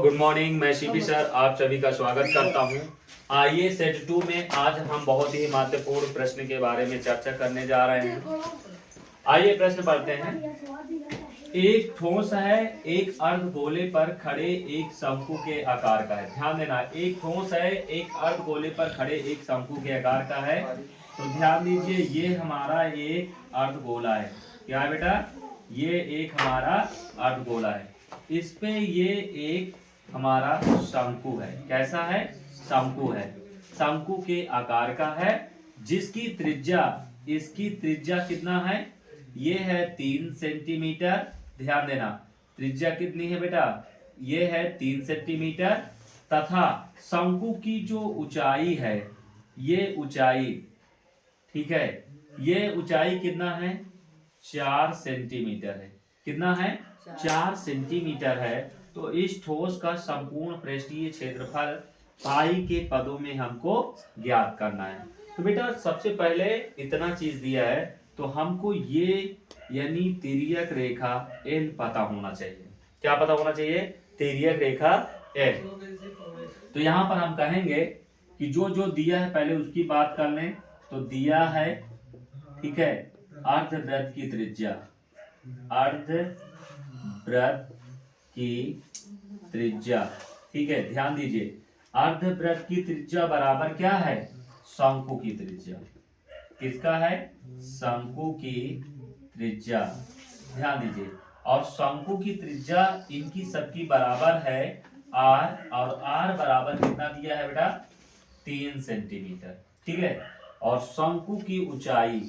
Good morning. मैं Shivi sir आप सभी का स्वागत करता हूं। आइए सेट 2 में आज हम बहुत ही महत्वपूर्ण प्रश्न के बारे में चर्चा करने जा रहे हैं। आइए प्रश्न पढ़ते हैं। एक ठोस है, एक अर्धगोले पर खड़े एक शंकु के आकार का है। ध्यान देना, एक ठोस है, एक अर्धगोले पर खड़े एक शंकु के आकार का है। तो ध्यान दीजिए, ये हमारा एक अर्धगोला है। क्या है बेटा? ये एक हमारा अर्धगोला है। इस पे ये एक हमारा शंकु है। कैसा है? शंकु है। शंकु के आकार का है, जिसकी त्रिज्या, इसकी त्रिज्या कितना है? ये है 3 सेंटीमीटर। ध्यान देना, त्रिज्या कितनी है बेटा? ये है 3 सेंटीमीटर। तथा शंकु की जो ऊंचाई है, ये ऊंचाई, ठीक है, ये ऊंचाई कितना है? 4 सेंटीमीटर है। कितना है? 4 सेंटीमीटर है। तो इस ठोस का संपूर्ण पृष्ठीय क्षेत्रफल पाई के पदों में हमको ज्ञात करना है। तो बेटा सबसे पहले इतना चीज दिया है, तो हमको ये यानी तिर्यक रेखा एल पता होना चाहिए। क्या पता होना चाहिए? तिर्यक रेखा एल। तो यहाँ पर हम कहेंगे कि जो जो दिया है पहले उसकी बात कर लें। तो दिया है, ठीक है, अर्धवृत्त की त्रिज्या, अर्धवृत्त की त्रिज्या, ठीक है, ध्यान दीजिए, अर्धवृत्त की त्रिज्या बराबर क्या है? शंकु की त्रिज्या। किसका है? शंकु की त्रिज्या। ध्यान दीजिए, और शंकु की त्रिज्या इनकी सबकी बराबर है आर, और आर बराबर कितना दिया है बेटा? 3 सेंटीमीटर, ठीक है। और शंकु की ऊंचाई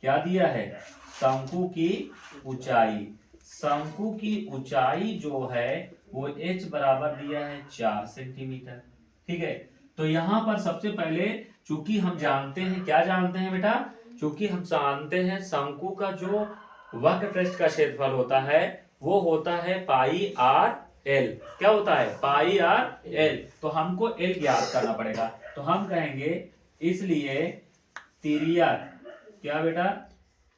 क्या दिया है? शंकु की ऊंचाई, शंकु की ऊंचाई जो है वो h बराबर दिया है 4 सेंटीमीटर, ठीक है। तो यहाँ पर सबसे पहले चूंकि हम जानते हैं, क्या जानते हैं बेटा? चूंकि हम जानते हैं शंकु का जो वक्र पृष्ठ का क्षेत्रफल होता है वो होता है पाई आर एल। क्या होता है? पाई आर एल। तो हमको एल ज्ञात करना पड़ेगा। तो हम कहेंगे इसलिए तिर्यक, क्या बेटा?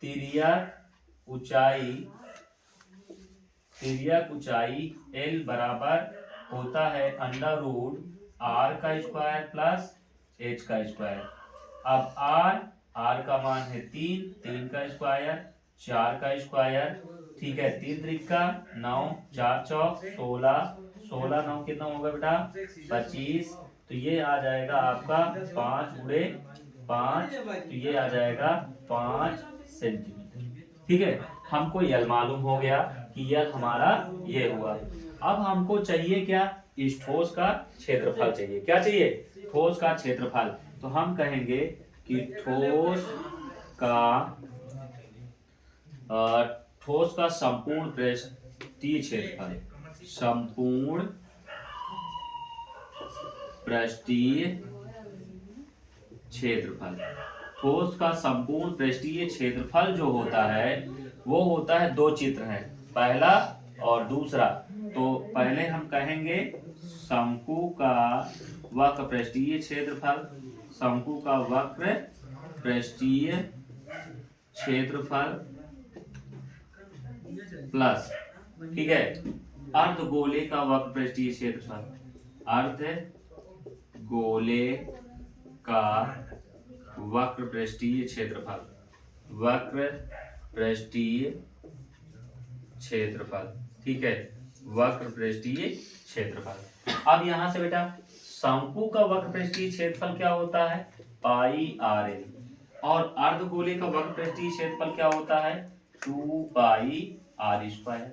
तिर्यक ऊंचाई, तिर्यक ऊंचाई एल बराबर होता है अंडर रूट आर का स्क्वायर प्लस एच का स्क्वायर। अब आर का मान है 3, 3 का स्क्वायर, 4 का स्क्वायर, ठीक है, 3 त्रिका 9, 4 चौक 16, 16 9 कितना होगा बेटा? 25। तो ये आ जाएगा आपका 5 गुणे 5, तो ये आ जाएगा 5 सेंटीमीटर, ठीक है। हमको यल मालूम हो गया कि यल हमारा ये हुआ। अब हमको चाहिए क्या? इस ठोस का क्षेत्रफल चाहिए। क्या चाहिए? ठोस का क्षेत्रफल। तो हम कहेंगे कि ठोस का संपूर्ण पृष्ठीय क्षेत्रफल, संपूर्ण पृष्ठीय क्षेत्रफल, ठोस का संपूर्ण पृष्ठीय क्षेत्रफल जो होता है वो होता है, दो चित्र हैं, पहला और दूसरा। तो पहले हम कहेंगे शंकु का वक्र पृष्ठीय क्षेत्रफल, शंकु का वक्र पृष्ठीय क्षेत्रफल प्लस, ठीक है, अर्धगोले का वक्र पृष्ठीय क्षेत्रफल, अर्धगोले का वक्र पृष्ठीय क्षेत्रफल, वक्र पृष्ठीय क्षेत्रफल, ठीक है, वक्र पृष्ठीय क्षेत्रफल। अब यहां से बेटा शंकु का वक्र पृष्ठीय क्षेत्रफल क्या होता है? पाई आर एल। और अर्धगोले का वक्र पृष्ठीय क्षेत्रफल क्या होता है? 2 पाई आर स्क्वायर,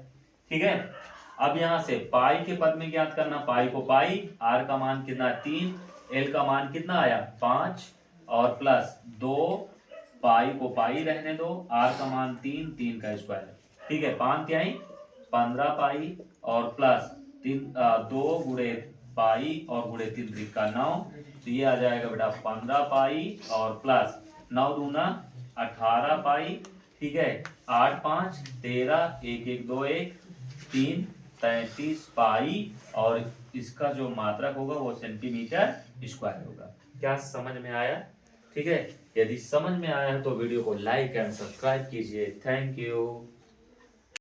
ठीक है। अब यहां से पाई के पद में ज्ञात करना, पाई को पाई, आर का मान कितना? 3, एल का मान कितना आया? 5, और प्लस 2, पाई को पाई रहने दो, आर का मान 3, 3 का स्क्वायर, ठीक है, 5 तिहाई 15 पाई, और प्लस 2 गुणे पाई और गुणे 3 त्रिका 9, तो ये आ जाएगा बेटा 15 पाई और प्लस 9 दूना 18 पाई, ठीक है, 8 5 13, 1 1 2 1 3 33 पाई, और इसका जो मात्रक होगा वो सेंटीमीटर स्क्वायर होगा। क्या समझ में आया? ठीक है, यदि समझ में आया है तो वीडियो को लाइक एंड सब्सक्राइब कीजिए। Thank you.